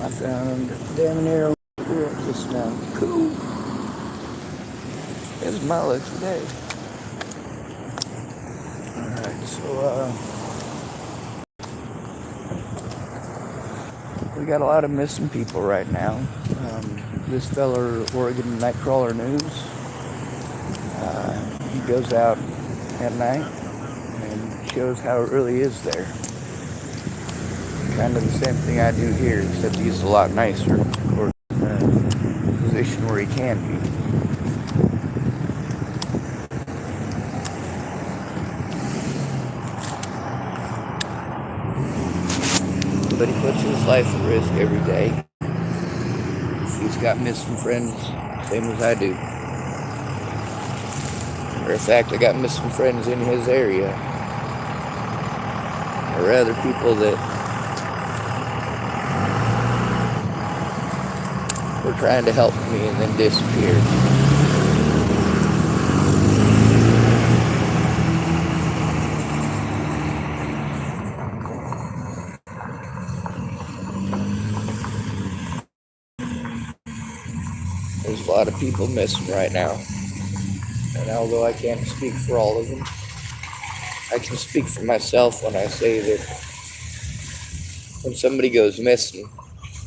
I found damn near just now. Cool. It's my lucky day. Alright, so we got a lot of missing people right now. This fella, Oregon Nightcrawler News, he goes out at night and shows how it really is there. Kind of the same thing I do here, except he's a lot nicer, or position where he can be. But he puts his life at risk every day. He's got missing friends, same as I do. Matter of fact, I got missing friends in his area. Or other people that were trying to help me and then disappeared. There's a lot of people missing right now. And although I can't speak for all of them, I can speak for myself when I say that when somebody goes missing,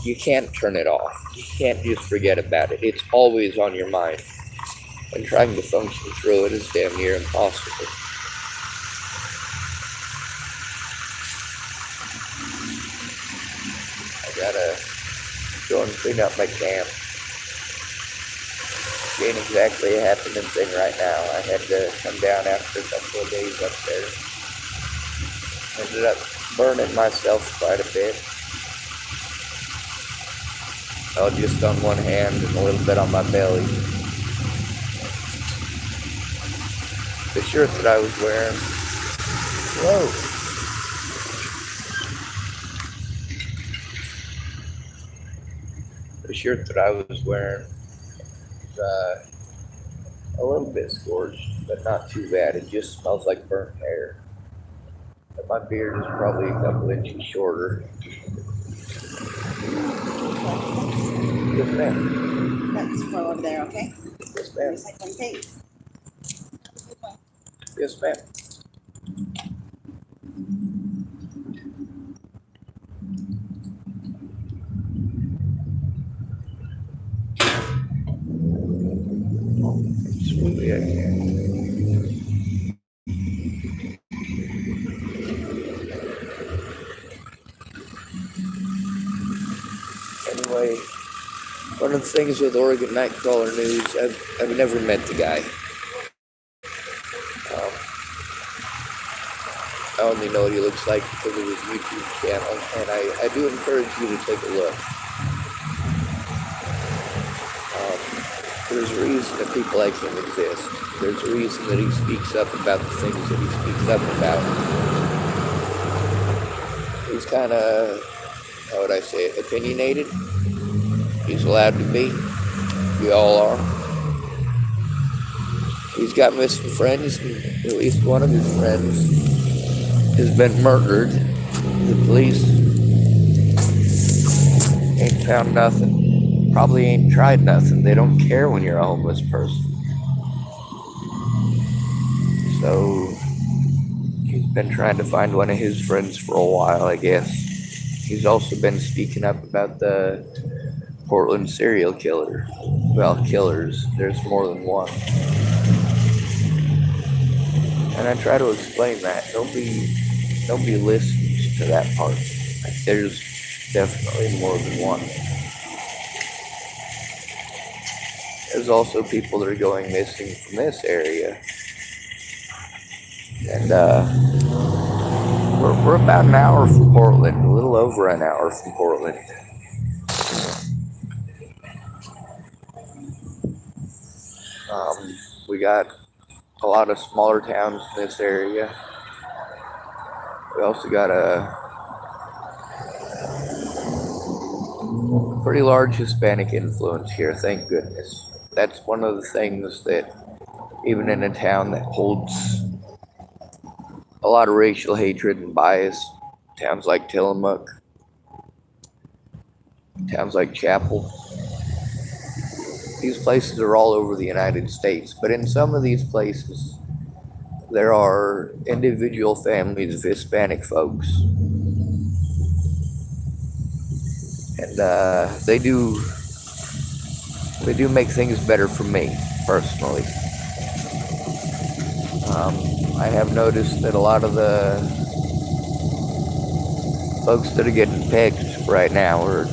you can't turn it off. You can't just forget about it. It's always on your mind. And trying to function through it is damn near impossible. I gotta go and clean up my camp. It ain't exactly a happening thing right now. I had to come down after a couple of days up there. Ended up burning myself quite a bit. Oh, just on one hand and a little bit on my belly. The shirt that I was wearing, The shirt that I was wearing was a little bit scorched, but not too bad. It just smells like burnt hair. But my beard is probably a couple inches shorter. Yes, ma'am. That's from over there, okay? Yes, ma'am. Recycling tape. Yes, ma'am. Smoothly I can. Anyway, one of the things with Oregon Nightcrawler News, I've never met the guy. I only know what he looks like because of his YouTube channel, and I do encourage you to take a look. There's a reason that people like him exist. There's a reason that he speaks up about the things that he speaks up about. He's kind of, how would I say it, opinionated. He's allowed to be. We all are. He's got missing friends, and at least one of his friends has been murdered. The police ain't found nothing. Probably ain't tried nothing. They don't care when you're a homeless person. So he's been trying to find one of his friends for a while, I guess. He's also been speaking up about the Portland serial killer. Well, killers. There's more than one. And I try to explain that. Nobody listens to that part. Like, there's definitely more than one. There's also people that are going missing from this area. And we're about an hour from Portland, a little over an hour from Portland. We got a lot of smaller towns in this area. We also got a pretty large Hispanic influence here, thank goodness. That's one of the things that, even in a town that holds a lot of racial hatred and bias, towns like Tillamook, towns like Chapel. These places are all over the United States, but in some of these places, there are individual families of Hispanic folks, and they do make things better for me personally. Um, I have noticed that a lot of the folks that are getting picked right now are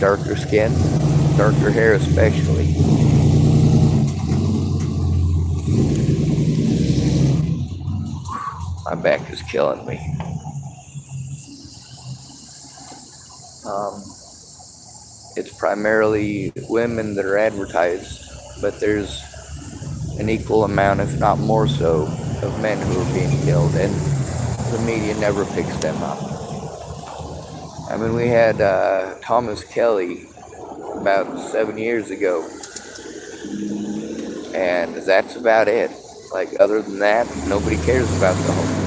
darker skin, darker hair especially. My back is killing me. Um, it's primarily women that are advertised, but there's an equal amount, if not more so, of men who are being killed, and the media never picks them up. I mean, we had Thomas Kelly about 7 years ago, and that's about it. Like, other than that, nobody cares about the homeless.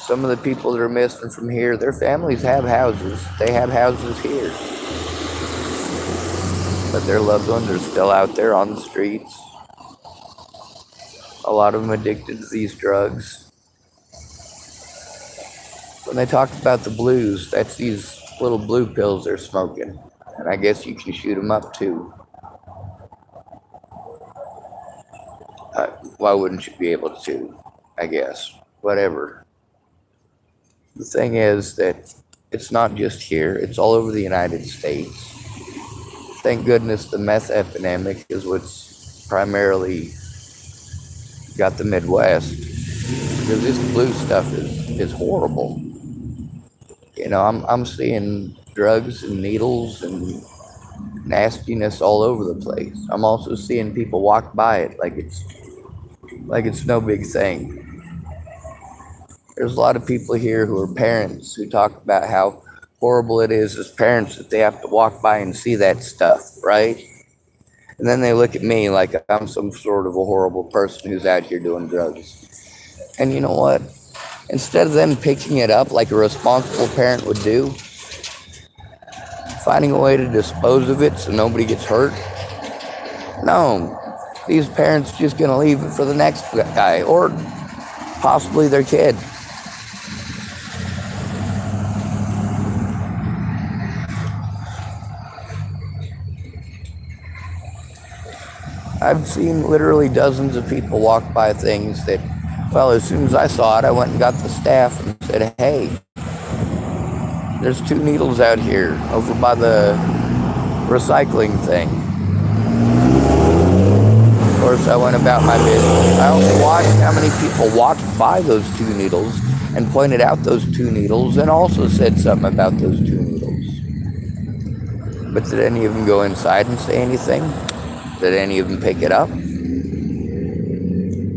Some of the people that are missing from here, their families have houses. They have houses here. But their loved ones are still out there on the streets. A lot of them addicted to these drugs. When they talk about the blues, that's these little blue pills they're smoking. And I guess you can shoot them up too. Why wouldn't you be able to? I guess. Whatever. The thing is that it's not just here, it's all over the United States. Thank goodness the meth epidemic is what's primarily got the Midwest. Because this blue stuff is horrible. You know, I'm seeing drugs and needles and nastiness all over the place. I'm also seeing people walk by it like it's no big thing. There's a lot of people here who are parents who talk about how horrible it is as parents that they have to walk by and see that stuff, right? And then they look at me like I'm some sort of a horrible person who's out here doing drugs. And you know what? Instead of them picking it up like a responsible parent would do, finding a way to dispose of it so nobody gets hurt, no. These parents are just going to leave it for the next guy or possibly their kid. I've seen literally dozens of people walk by things that, well, as soon as I saw it, I went and got the staff and said, hey, there's 2 needles out here over by the recycling thing. Of course, I went about my business. I also watched how many people walked by those 2 needles and pointed out those 2 needles and also said something about those 2 needles. But did any of them go inside and say anything? Did any of them pick it up?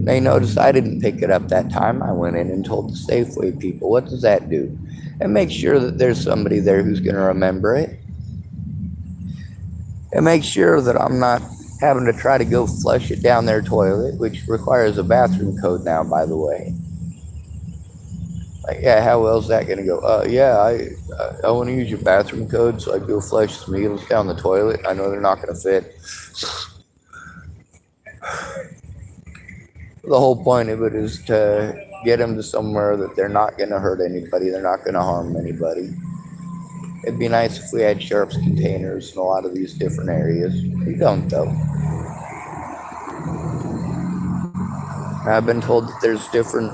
They noticed I didn't pick it up that time. I went in and told the Safeway people, what does that do? And make sure that there's somebody there who's going to remember it. And make sure that I'm not having to try to go flush it down their toilet, which requires a bathroom code now, by the way. Like, yeah, how well is that going to go? I want to use your bathroom code so I go flush some needles down the toilet. I know they're not going to fit. The whole point of it is to get them to somewhere that they're not going to hurt anybody, they're not going to harm anybody. It'd be nice if we had Sharps containers in a lot of these different areas. We don't, though. I've been told that there's different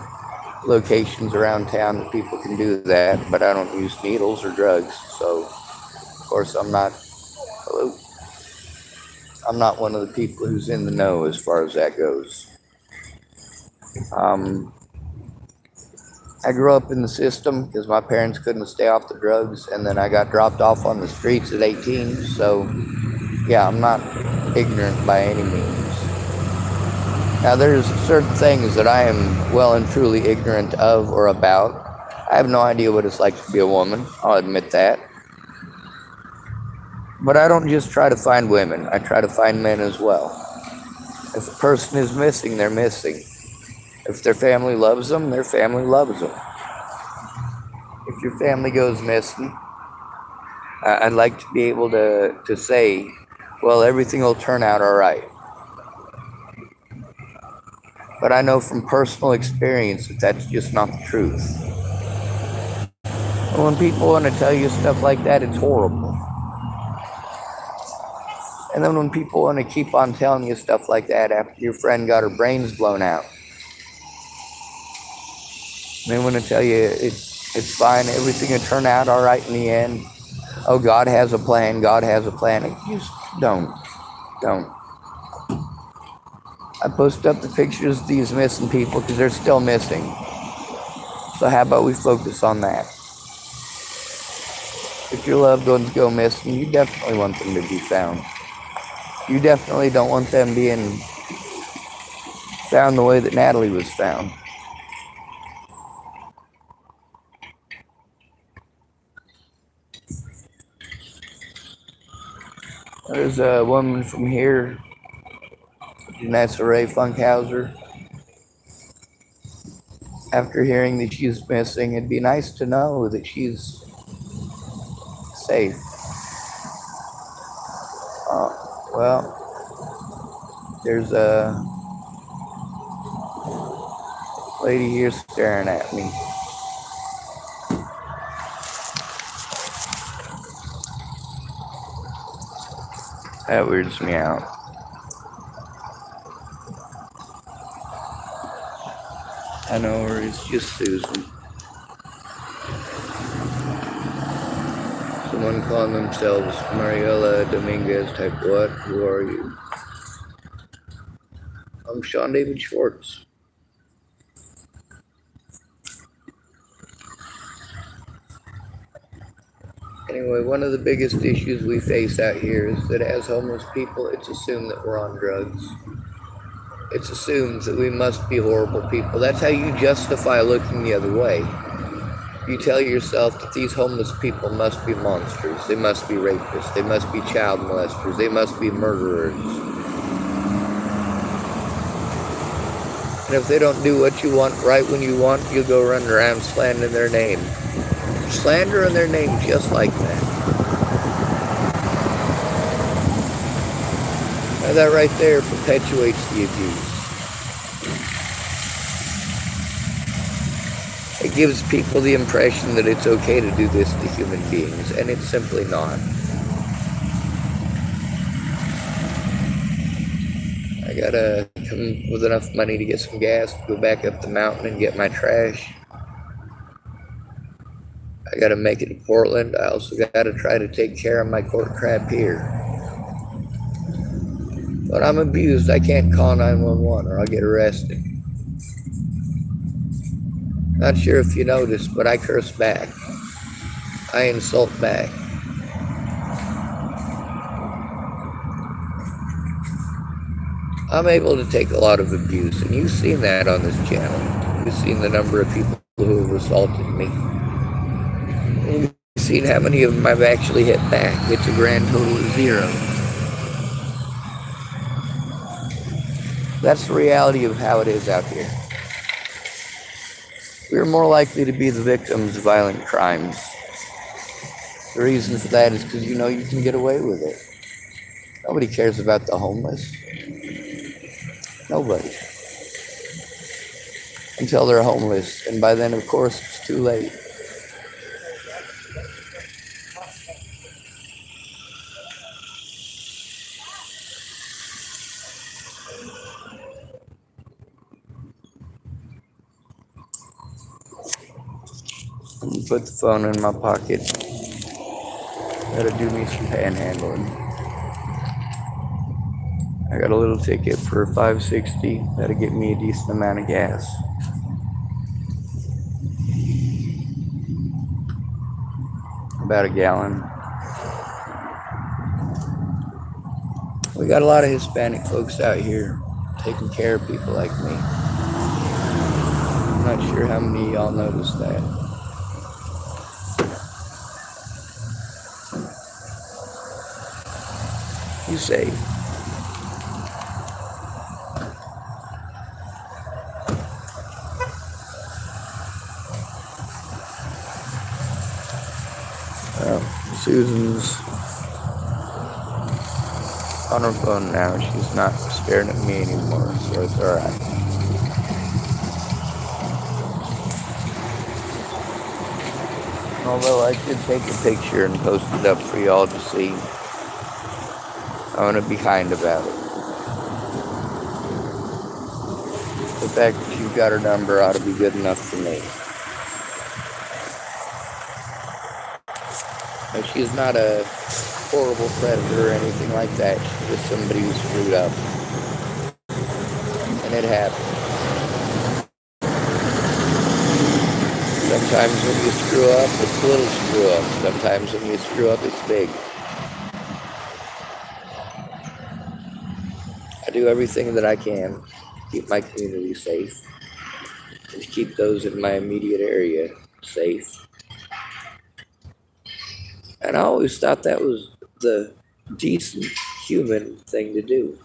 locations around town that people can do that, but I don't use needles or drugs, so of course I'm not one of the people who's in the know as far as that goes. I grew up in the system because my parents couldn't stay off the drugs, and then I got dropped off on the streets at 18, so yeah, I'm not ignorant by any means. Now, there's certain things that I am well and truly ignorant of or about. I have no idea what it's like to be a woman, I'll admit that. But I don't just try to find women, I try to find men as well. If a person is missing, they're missing. If their family loves them, their family loves them. if your family goes missing, I'd like to be able to say, well, everything will turn out all right. But I know from personal experience that that's just not the truth. And when people want to tell you stuff like that, it's horrible. And then when people want to keep on telling you stuff like that after your friend got her brains blown out, they want to tell you it's fine, everything will turn out all right in the end. Oh, God has a plan, God has a plan. Just don't. I post up the pictures of these missing people because they're still missing. So how about we focus on that? If your loved ones go missing, you definitely want them to be found. You definitely don't want them being found the way that Natalie was found. There's a woman from here, Janessa Ray Funkhauser. After hearing that she's missing, it'd be nice to know that she's safe. Well, there's a lady here staring at me. That weirds me out. I know her, it's just Susan. Someone calling themselves Mariela Dominguez type what? Who are you? I'm Sean David Schwartz. Anyway, one of the biggest issues we face out here is that as homeless people, it's assumed that we're on drugs. It's assumed that we must be horrible people. That's how you justify looking the other way. You tell yourself that these homeless people must be monsters. They must be rapists. They must be child molesters. They must be murderers. And if they don't do what you want right when you want, you'll go run around slandering their name. Slandering their name just like that. Now that right there perpetuates the abuse. It gives people the impression that it's okay to do this to human beings, and it's simply not. I gotta come with enough money to get some gas, to go back up the mountain and get my trash. I gotta make it to Portland. I also gotta try to take care of my court crap here. When I'm abused, I can't call 911 or I'll get arrested. Not sure if you noticed, but I curse back. I insult back. I'm able to take a lot of abuse, and you've seen that on this channel. You've seen the number of people who have assaulted me. You've seen how many of them I've actually hit back. It's a grand total of 0. That's the reality of how it is out here. We're more likely to be the victims of violent crimes. The reason for that is because you know you can get away with it. Nobody cares about the homeless. Nobody. Until they're homeless. And by then, of course, it's too late. Put the phone in my pocket. Gotta do me some panhandling. I got a little ticket for $5.60. That'll get me a decent amount of gas. About a gallon. We got a lot of Hispanic folks out here taking care of people like me. I'm not sure how many of y'all noticed that. You safe. Well, Susan's on her phone now. She's not staring at me anymore, so it's alright. Although I could take a picture and post it up for y'all to see, I'm gonna be kind about it. The fact that you've got her number ought to be good enough for me. And she's not a horrible predator or anything like that. She's just somebody who screwed up. And it happens. Sometimes when you screw up, it's a little screw up. Sometimes when you screw up, it's big. I do everything that I can to keep my community safe and to keep those in my immediate area safe. And I always thought that was the decent human thing to do.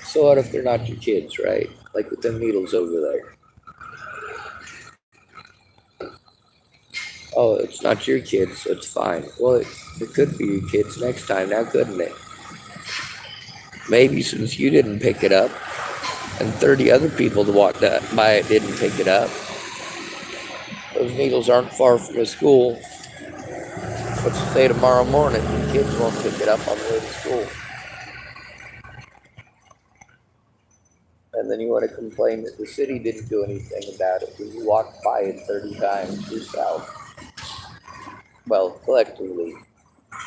So what if they're not your kids, right? Like with them needles over there. Oh, it's not your kids, so it's fine. Well, it could be your kids next time now, couldn't it? Maybe since you didn't pick it up, and 30 other people that walked by it didn't pick it up. Those needles aren't far from the school. Let's say tomorrow morning, the kids won't pick it up on the way to school. And then you want to complain that the city didn't do anything about it when you walked by it 30 times yourself. Well, collectively,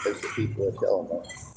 as the people are telling us.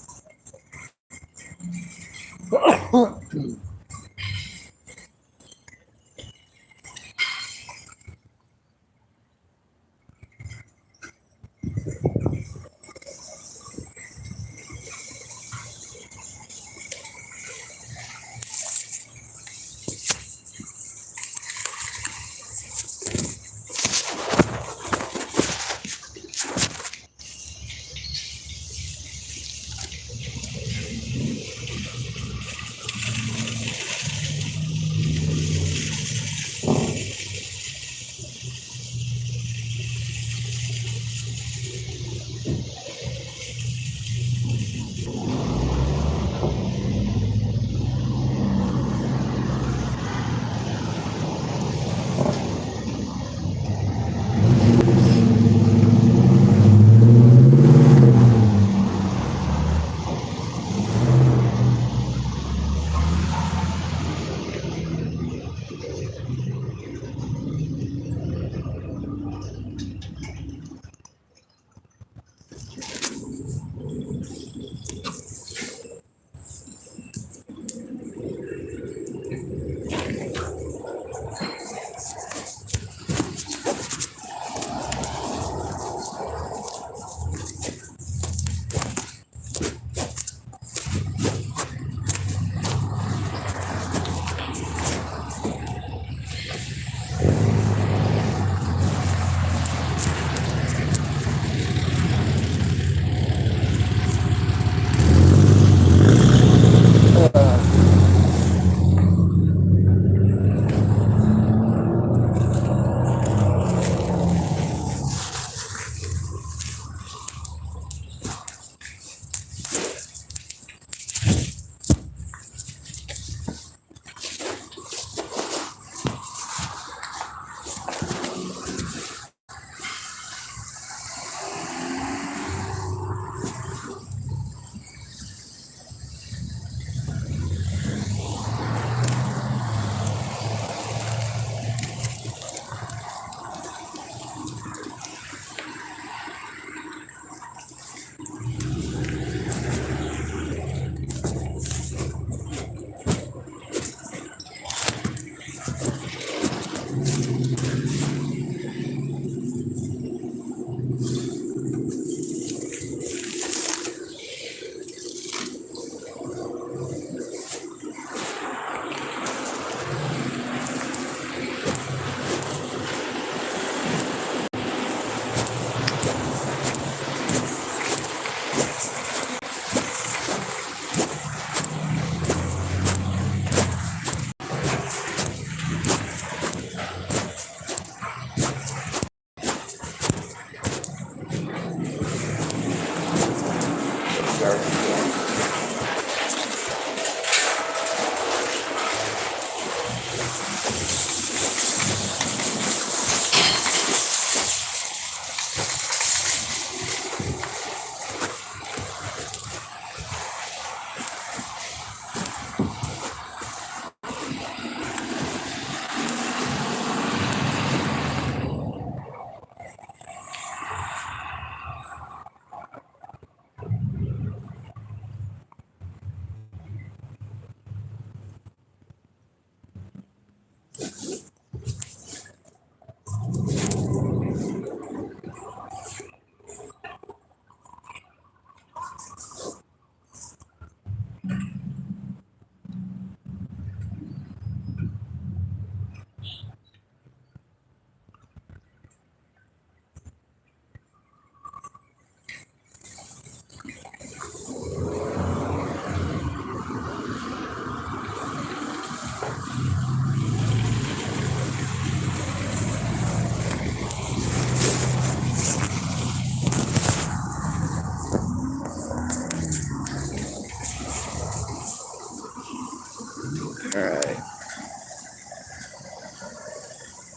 Alright.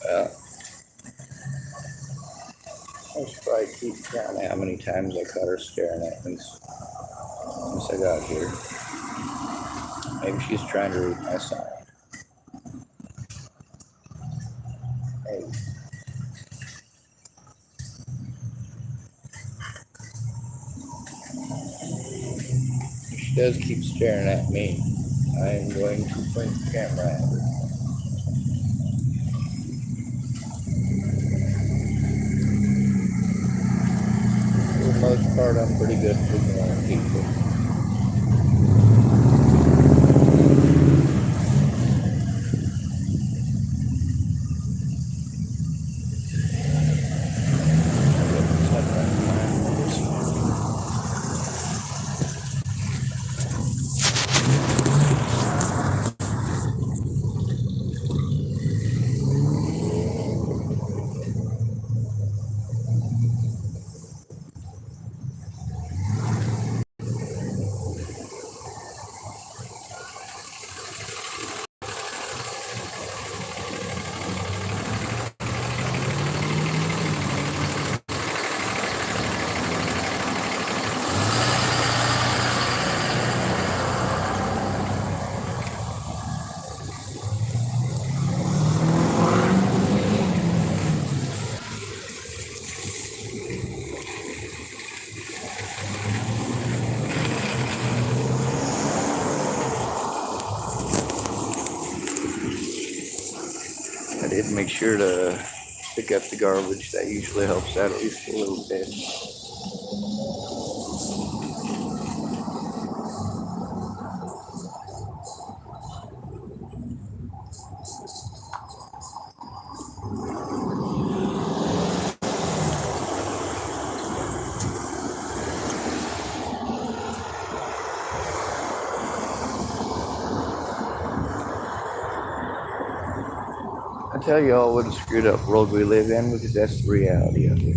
Well, I should probably keep counting how many times I caught her staring at me since I got here. Maybe she's trying to read my sign. Hey. If she does keep staring at me, I am going to point the camera at her. For the most part, I'm pretty good at ignoring people. I did make sure to pick up the garbage. That usually helps out at least a little bit. I tell you all what a screwed up world we live in, because that's the reality of it.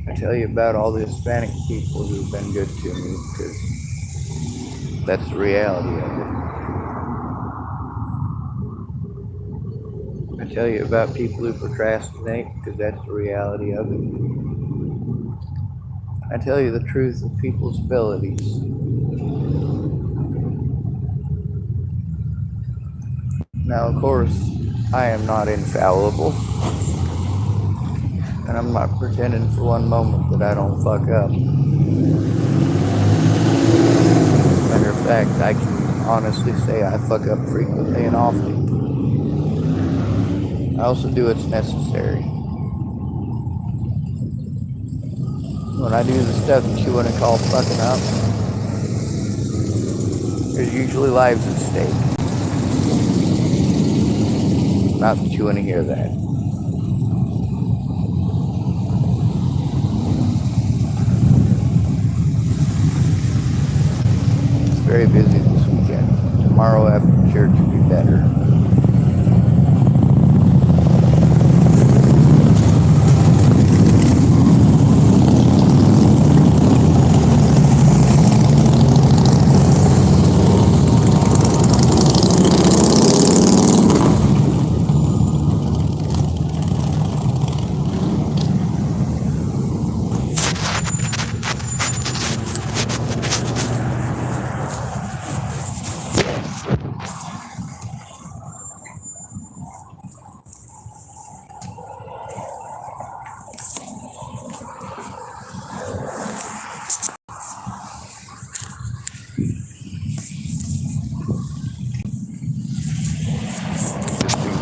I tell you about all the Hispanic people who've been good to me, because that's the reality of it. I tell you about people who procrastinate, because that's the reality of it. I tell you the truth of people's abilities. Now, of course, I am not infallible, and I'm not pretending for one moment that I don't fuck up. Matter of fact, I can honestly say I fuck up frequently and often. I also do what's necessary. When I do the stuff that you want to call fucking up, there's usually lives at stake. Not that you want to hear that. It's very busy this weekend. Tomorrow after church will be better.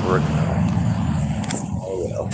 working on. Oh well.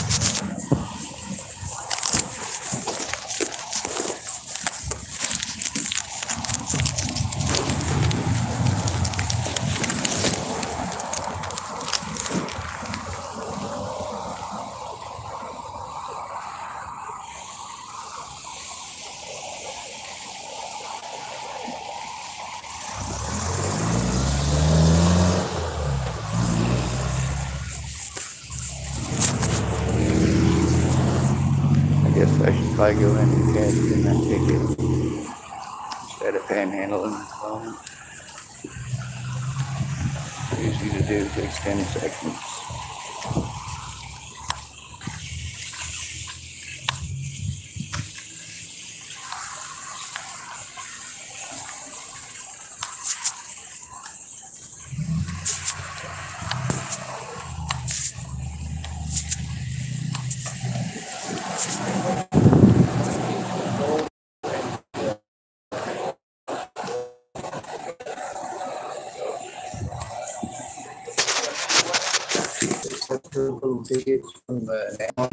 I guess I should probably go in and cash in that ticket instead of panhandling at the moment. Easy to do, takes 10 seconds. Little tickets from now.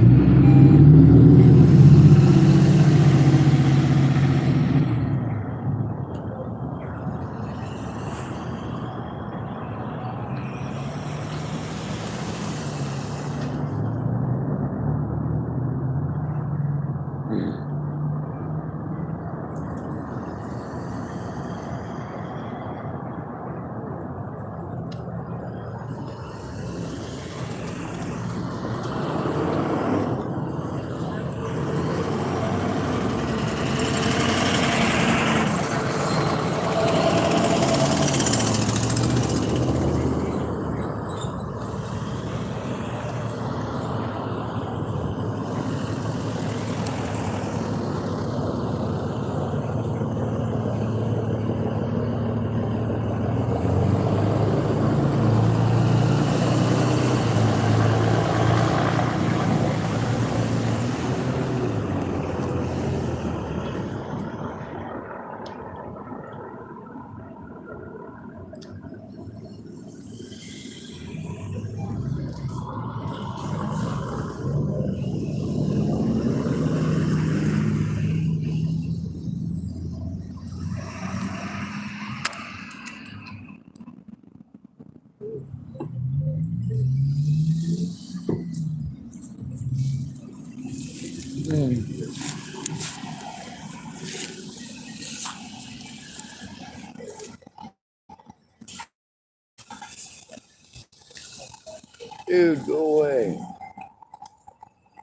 Dude, go away.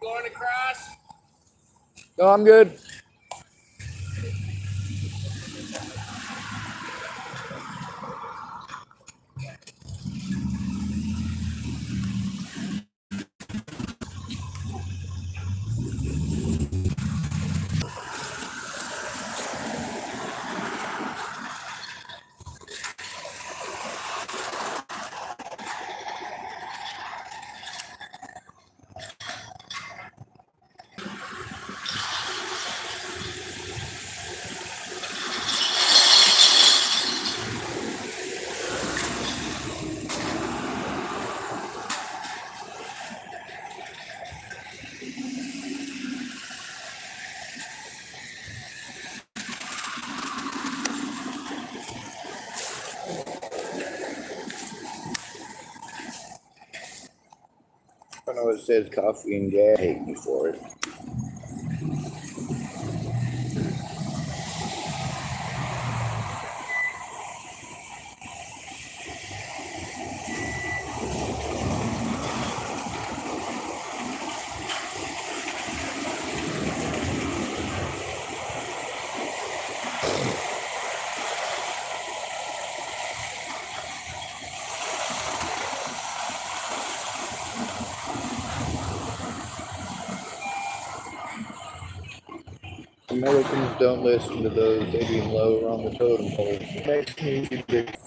Going across? No, I'm good. I know it says coffee and gas. I hate me for it. Americans don't listen to those. They be lower on the totem pole. Makes me big.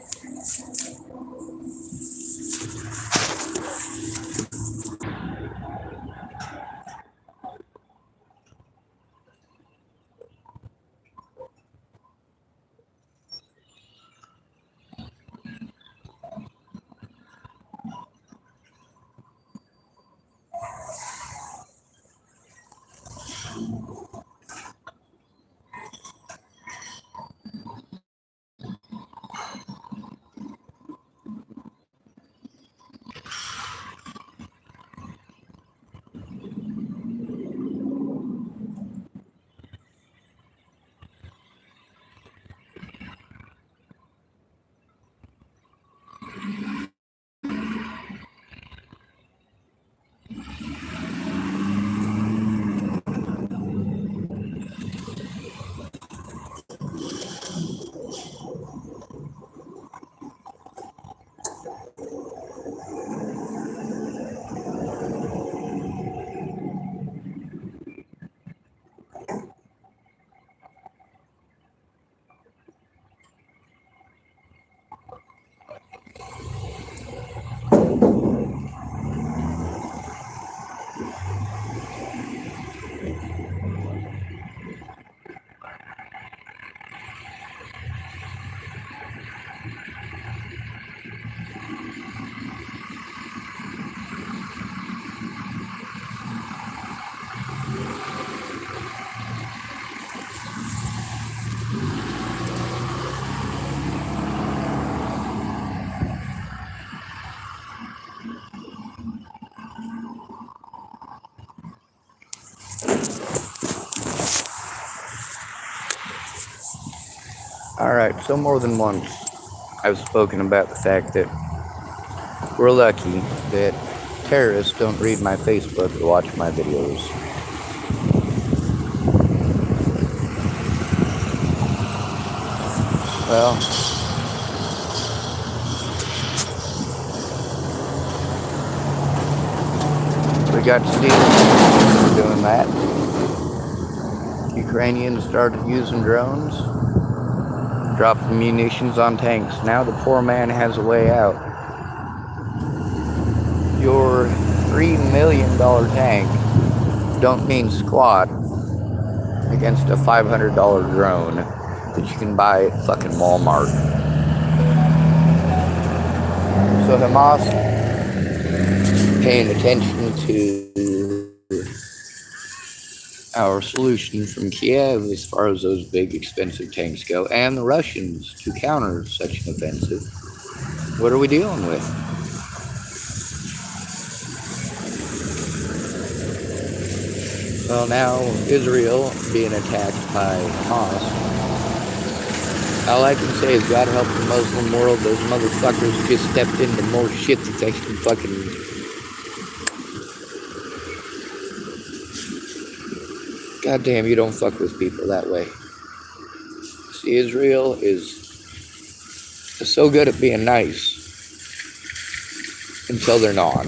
Alright, so more than once I've spoken about the fact that we're lucky that terrorists don't read my Facebook or watch my videos. Well, we got to see them doing that. Ukrainians started using drones, dropping munitions on tanks. Now the poor man has a way out. Your $3 million tank don't mean squat against a $500 drone that you can buy at fucking Walmart. So Hamas paying attention to our solution from Kiev as far as those big expensive tanks go, and the Russians to counter such an offensive. What are we dealing with? Well, now Israel being attacked by Hamas. All I can say is God help the Muslim world. Those motherfuckers just stepped into more shit that they can fucking... Goddamn, you don't fuck with people that way. See, Israel is so good at being nice until they're not.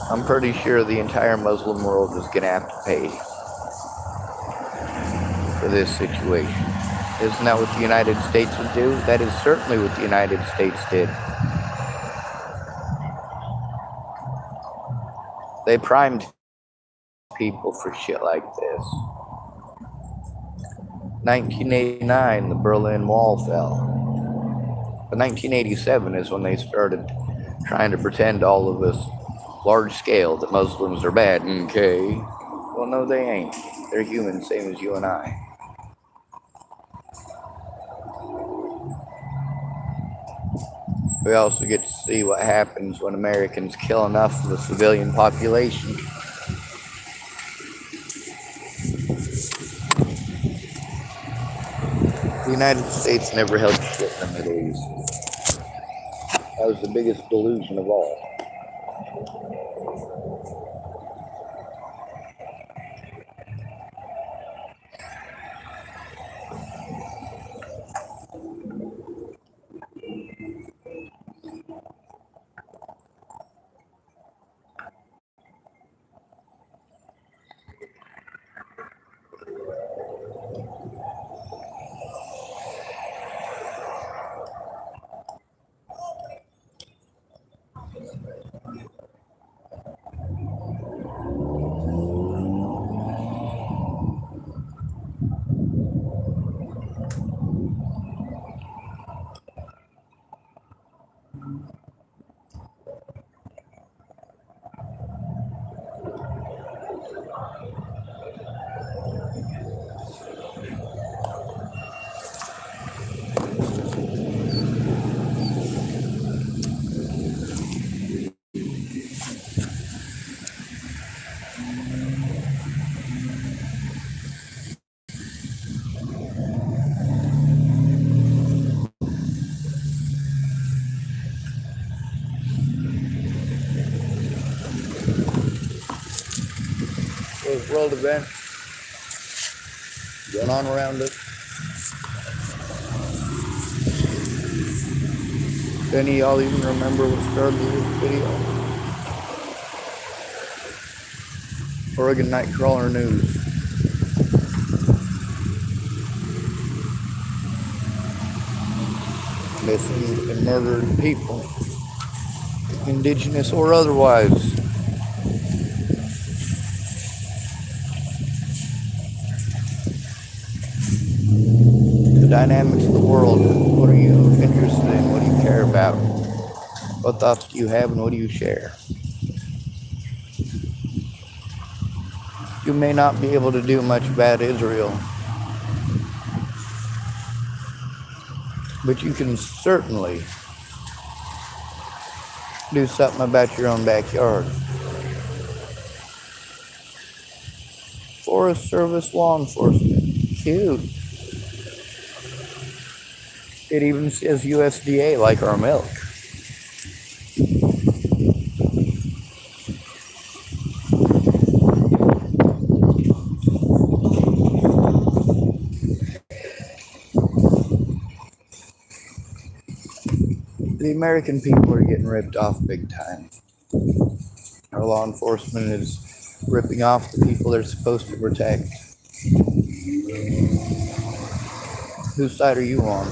I'm pretty sure the entire Muslim world is going to have to pay for this situation. Isn't that what the United States would do? That is certainly what the United States did. They primed people for shit like this. 1989, the Berlin Wall fell. But 1987 is when they started trying to pretend all of this large scale that Muslims are bad. Okay. Well, no, they ain't. They're human, same as you and I. We also get to see what happens when Americans kill enough of the civilian population. The United States never helped shit in the Middle East. That was the biggest delusion of all. Those world events going on around us. Do any of y'all even remember what started this video? Oregon Nightcrawler News. Missing and murdered people, indigenous or otherwise. The dynamics of the world. What are you interested in? What do you care about? What thoughts do you have and what do you share? You may not be able to do much about Israel. But you can certainly do something about your own backyard. Forest Service law enforcement. Cute. It even says USDA like our milk. The American people are getting ripped off big time. Our law enforcement is ripping off the people they're supposed to protect. Whose side are you on?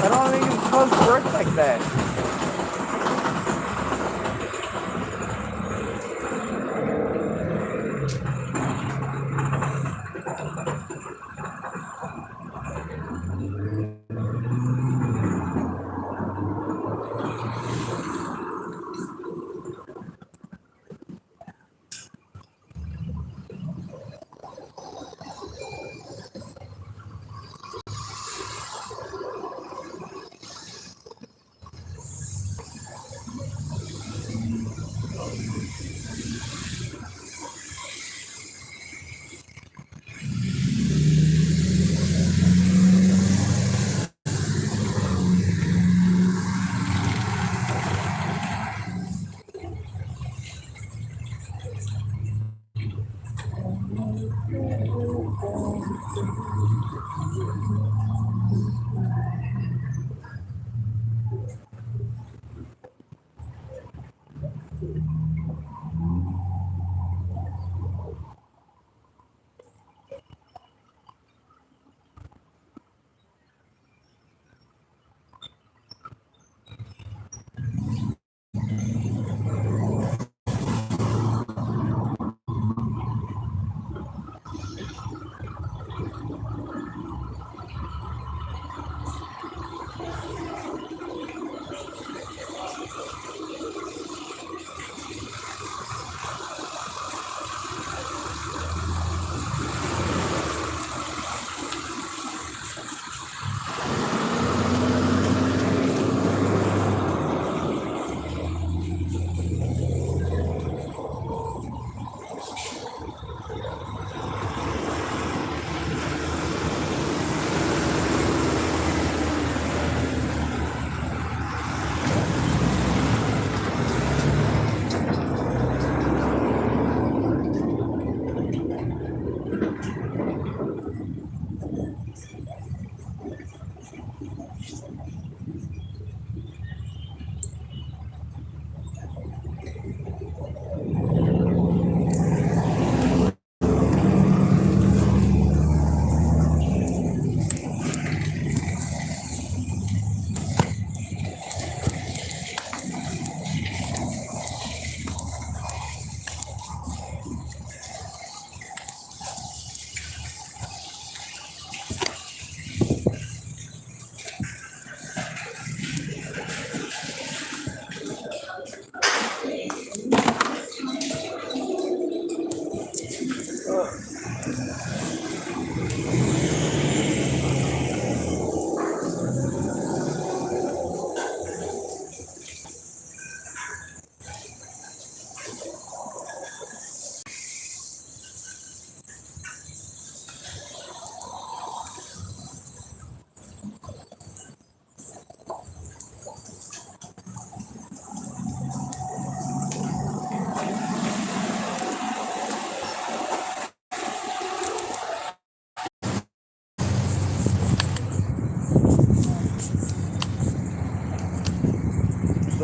I don't think it's supposed to work like that.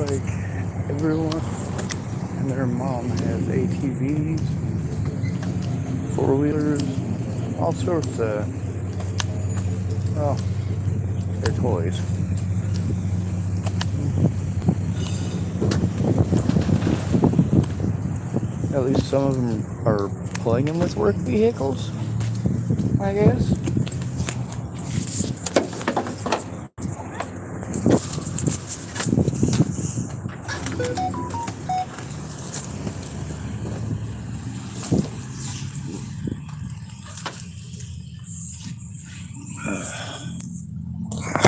like everyone and their mom has ATVs, four-wheelers, all sorts of, well, they're toys. At least some of them are playing with work vehicles, I guess.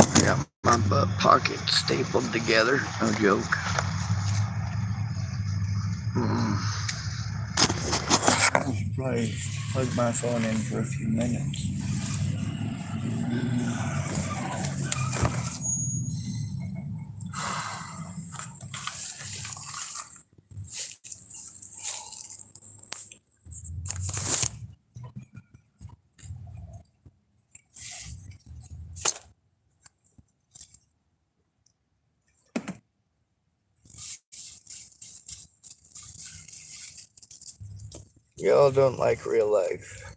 I got my butt pocket stapled together, no joke. I should probably plug my phone in for a few minutes. Y'all don't like real life.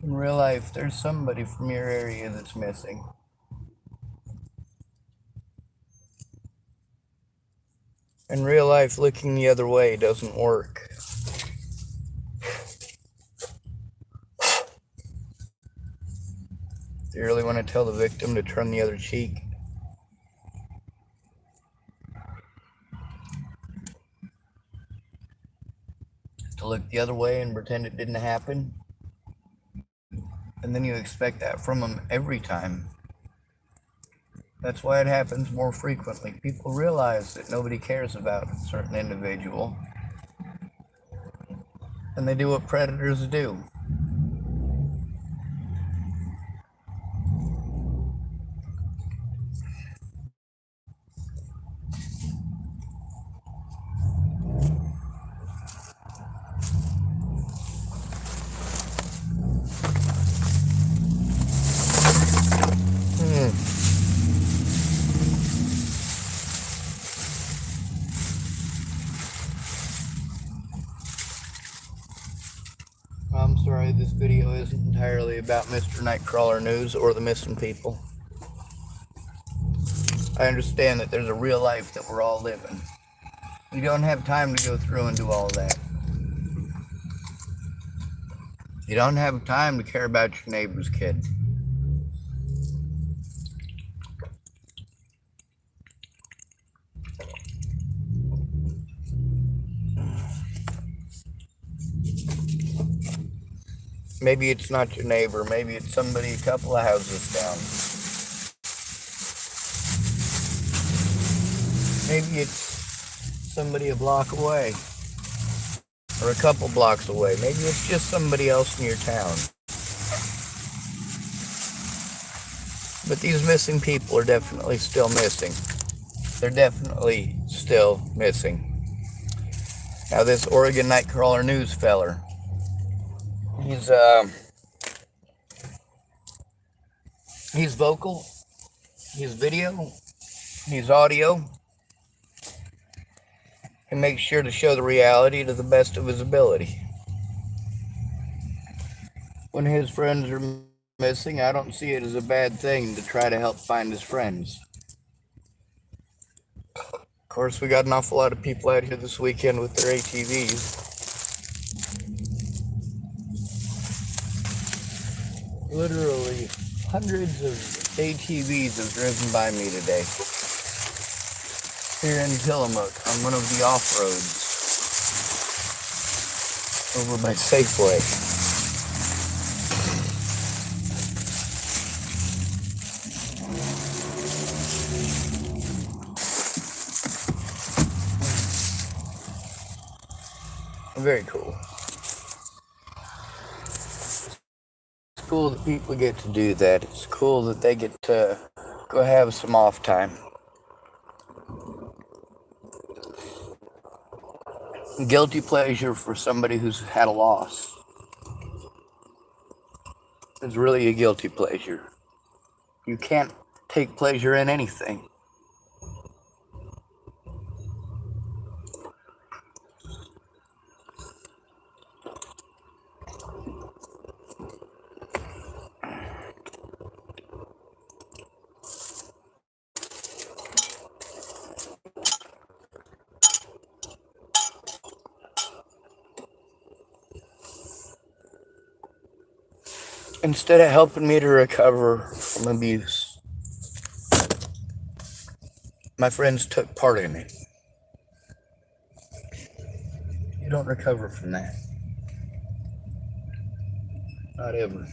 In real life, there's somebody from your area that's missing. In real life, looking the other way doesn't work. Do you really want to tell the victim to turn the other cheek? To look the other way and pretend it didn't happen? And then you expect that from them every time. That's why it happens more frequently. People realize that nobody cares about a certain individual, and they do what predators do. I'm sorry, this video isn't entirely about Mr. Nightcrawler News or the missing people. I understand that there's a real life that we're all living. We don't have time to go through and do all that. You don't have time to care about your neighbor's kid. Maybe it's not your neighbor. Maybe it's somebody a couple of houses down. Maybe it's somebody a block away. Or a couple blocks away. Maybe it's just somebody else in your town. But these missing people are definitely still missing. They're definitely still missing. Now this Oregon Nightcrawler News feller, he's vocal, he's video, he's audio. He makes sure to show the reality to the best of his ability. When his friends are missing, I don't see it as a bad thing to try to help find his friends. Of course, we got an awful lot of people out here this weekend with their ATVs. Literally, hundreds of ATVs have driven by me today. Here in Tillamook, on one of the off-roads, over by Safeway. Very cool. It's cool that people get to do that. It's cool that they get to go have some off time. Guilty pleasure for somebody who's had a loss. is really a guilty pleasure. You can't take pleasure in anything. Instead of helping me to recover from abuse, my friends took part in it. You don't recover from that. Not ever.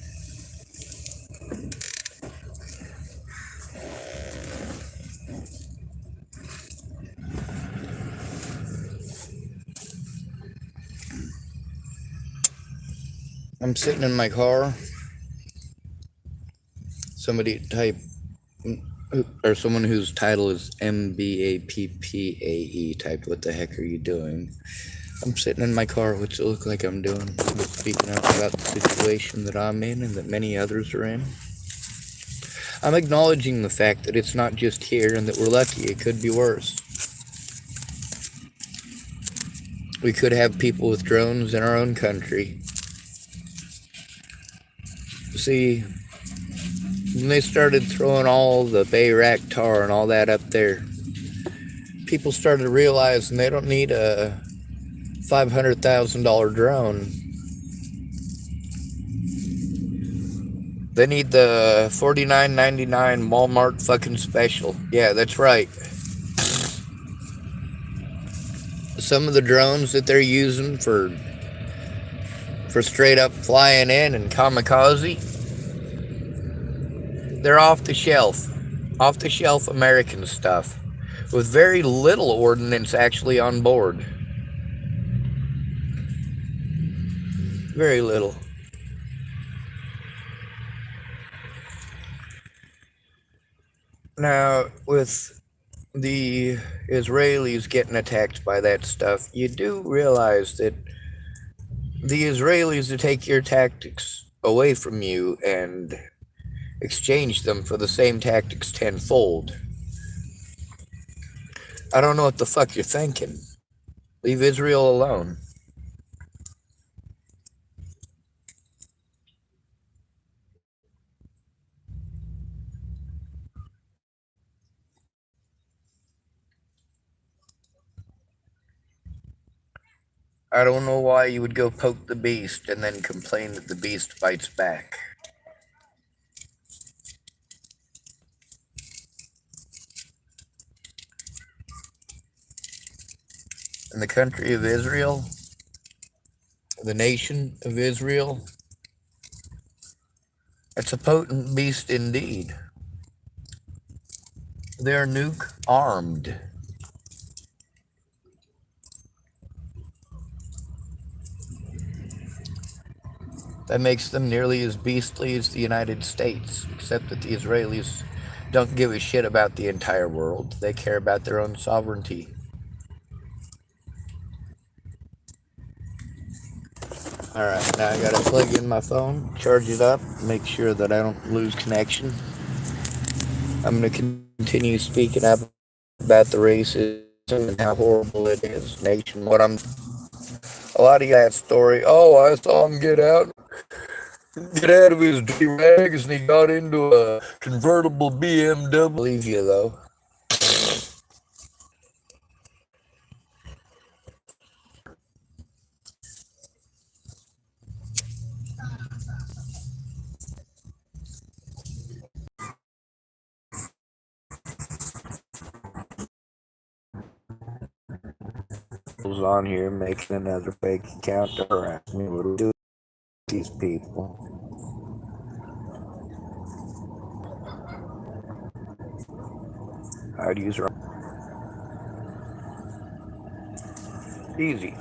I'm sitting in my car. Somebody type, or someone whose title is MBAPPAE type, what the heck are you doing? I'm sitting in my car. What's it look like I'm doing? I'm speaking out about the situation that I'm in and that many others are in. I'm acknowledging the fact that it's not just here and that we're lucky. It could be worse. We could have people with drones in our own country. See, when they started throwing all the Bayraktar and all that up there, people started realizing they don't need a $500,000 drone. They need the $49.99 Walmart fucking special. Yeah, that's right. Some of the drones that they're using for straight up flying in and kamikaze, they're off the shelf American stuff with very little ordnance actually on board. Very little. Now, with the Israelis getting attacked by that stuff, you do realize that the Israelis will take your tactics away from you and exchange them for the same tactics tenfold. I don't know what the fuck you're thinking. Leave Israel alone. I don't know why you would go poke the beast and then complain that the beast bites back. In the country of Israel, the nation of Israel, it's a potent beast indeed. They're nuke armed. That makes them nearly as beastly as the United States, except that the Israelis don't give a shit about the entire world. They care about their own sovereignty. Alright, now I gotta plug in my phone, charge it up, make sure that I don't lose connection. I'm gonna continue speaking up about the racism and how horrible it is nationwide. A lot of you that story, oh, I saw him get out of his dirty rags and he got into a convertible BMW. I believe you though. On here making another fake account to harass me. What do we do with these people? I'd use easy.